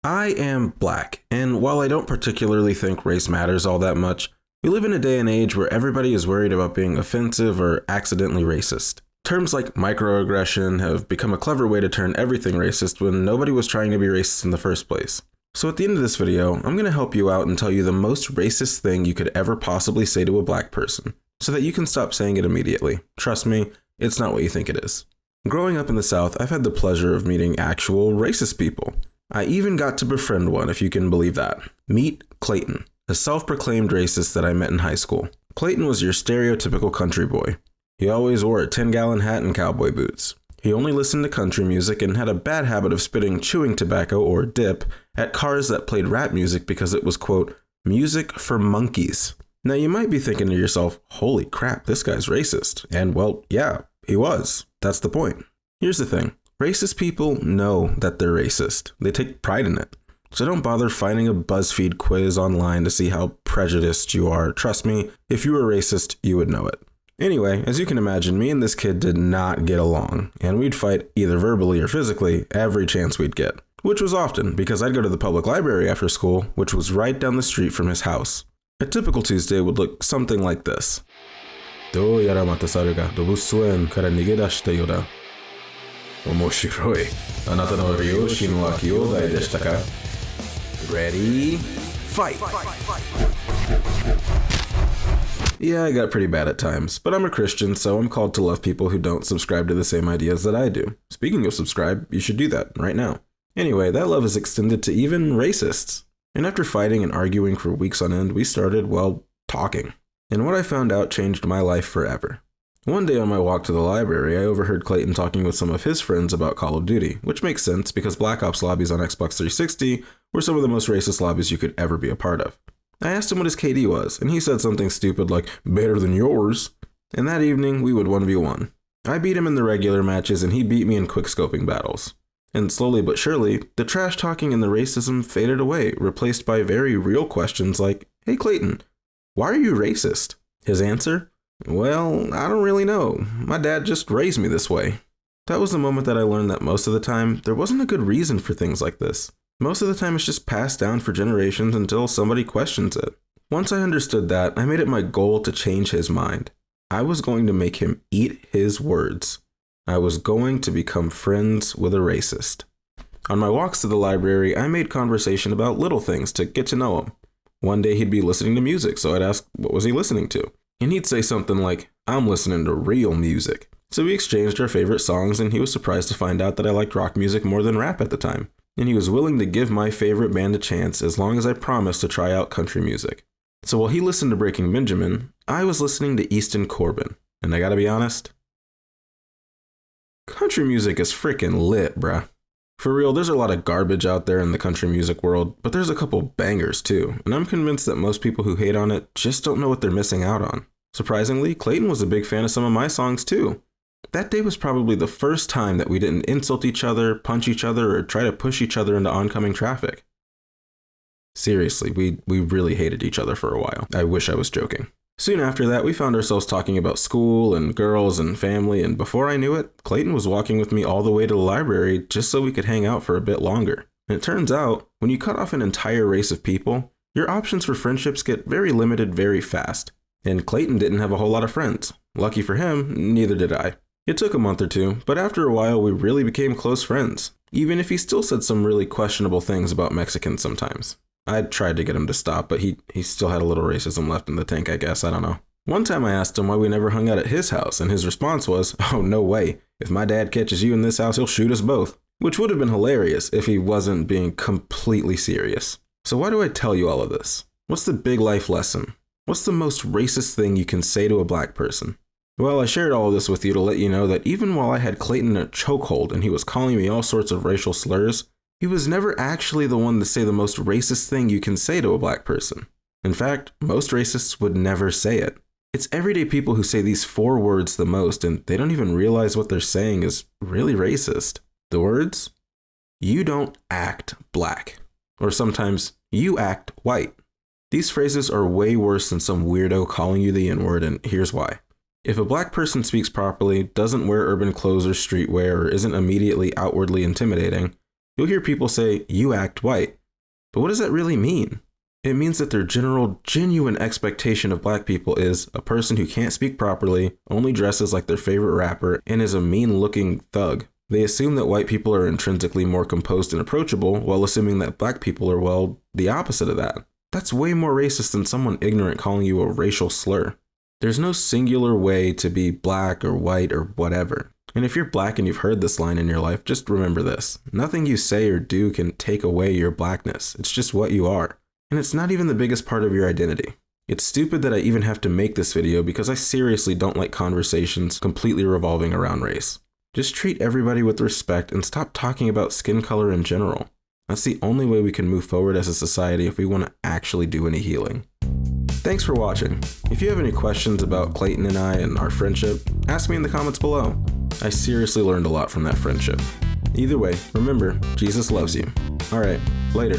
I am black, and while I don't particularly think race matters all that much, we live in a day and age where everybody is worried about being offensive or accidentally racist. Terms like microaggression have become a clever way to turn everything racist when nobody was trying to be racist in the first place. So at the end of this video, I'm going to help you out and tell you the most racist thing you could ever possibly say to a black person, so that you can stop saying it immediately. Trust me, it's not what you think it is. Growing up in the South, I've had the pleasure of meeting actual racist people. I even got to befriend one, if you can believe that. Meet Clayton, a self-proclaimed racist that I met in high school. Clayton was your stereotypical country boy. He always wore a 10-gallon hat and cowboy boots. He only listened to country music and had a bad habit of spitting chewing tobacco, or dip, at cars that played rap music because it was, quote, music for monkeys. Now you might be thinking to yourself, holy crap, this guy's racist. And well, yeah, he was. That's the point. Here's the thing. Racist people know that they're racist. They take pride in it. So don't bother finding a BuzzFeed quiz online to see how prejudiced you are. Trust me, if you were racist, you would know it. Anyway, as you can imagine, me and this kid did not get along, and we'd fight either verbally or physically every chance we'd get. Which was often, because I'd go to the public library after school, which was right down the street from his house. A typical Tuesday would look something like this. Do yaramatasaru ga dobusuen kara nigedashita yo da. Omoshiroi. Anata no ryoshi no wa kyōdai deshita ka? Ready? Fight! Yeah, I got pretty bad at times, but I'm a Christian, so I'm called to love people who don't subscribe to the same ideas that I do. Speaking of subscribe, you should do that right now. Anyway, that love is extended to even racists. And after fighting and arguing for weeks on end, we started, well, talking. And what I found out changed my life forever. One day on my walk to the library, I overheard Clayton talking with some of his friends about Call of Duty, which makes sense because Black Ops lobbies on Xbox 360 were some of the most racist lobbies you could ever be a part of. I asked him what his KD was, and he said something stupid like, better than yours. And that evening, we would 1v1. I beat him in the regular matches, and he beat me in quick-scoping battles. And slowly but surely, the trash talking and the racism faded away, replaced by very real questions like, hey Clayton, why are you racist? His answer? Well, I don't really know. My dad just raised me this way. That was the moment that I learned that most of the time, there wasn't a good reason for things like this. Most of the time, it's just passed down for generations until somebody questions it. Once I understood that, I made it my goal to change his mind. I was going to make him eat his words. I was going to become friends with a racist. On my walks to the library, I made conversation about little things to get to know him. One day he'd be listening to music, so I'd ask, what was he listening to? And he'd say something like, I'm listening to real music. So we exchanged our favorite songs, and he was surprised to find out that I liked rock music more than rap at the time. And he was willing to give my favorite band a chance as long as I promised to try out country music. So while he listened to Breaking Benjamin, I was listening to Easton Corbin. And I gotta be honest, country music is freaking lit, bruh. For real, there's a lot of garbage out there in the country music world, but there's a couple bangers too, and I'm convinced that most people who hate on it just don't know what they're missing out on. Surprisingly, Clayton was a big fan of some of my songs too. That day was probably the first time that we didn't insult each other, punch each other, or try to push each other into oncoming traffic. Seriously, we really hated each other for a while. I wish I was joking. Soon after that, we found ourselves talking about school and girls and family, and before I knew it, Clayton was walking with me all the way to the library just so we could hang out for a bit longer. And it turns out, when you cut off an entire race of people, your options for friendships get very limited very fast. And Clayton didn't have a whole lot of friends. Lucky for him, neither did I. It took a month or two, but after a while we really became close friends, even if he still said some really questionable things about Mexicans sometimes. I tried to get him to stop, but he still had a little racism left in the tank, I guess, I don't know. One time I asked him why we never hung out at his house, and his response was, oh, no way. If my dad catches you in this house, he'll shoot us both. Which would have been hilarious if he wasn't being completely serious. So why do I tell you all of this? What's the big life lesson? What's the most racist thing you can say to a black person? Well, I shared all of this with you to let you know that even while I had Clayton in a chokehold and he was calling me all sorts of racial slurs, he was never actually the one to say the most racist thing you can say to a black person. In fact, most racists would never say it. It's everyday people who say these 4 words the most, and they don't even realize what they're saying is really racist. The words, you don't act black, or sometimes, you act white. These phrases are way worse than some weirdo calling you the N-word, and here's why. If a black person speaks properly, doesn't wear urban clothes or streetwear, or isn't immediately outwardly intimidating, You'll hear people say, "You act white." But what does that really mean? It means that their general, genuine expectation of black people is a person who can't speak properly, only dresses like their favorite rapper, and is a mean-looking thug. They assume that white people are intrinsically more composed and approachable, while assuming that black people are, well, the opposite of that. That's way more racist than someone ignorant calling you a racial slur. There's no singular way to be black or white or whatever. And if you're black and you've heard this line in your life, just remember this. Nothing you say or do can take away your blackness. It's just what you are. And it's not even the biggest part of your identity. It's stupid that I even have to make this video because I seriously don't like conversations completely revolving around race. Just treat everybody with respect and stop talking about skin color in general. That's the only way we can move forward as a society if we want to actually do any healing. Thanks for watching. If you have any questions about Clayton and I and our friendship, ask me in the comments below. I seriously learned a lot from that friendship. Either way, remember, Jesus loves you. All right, later.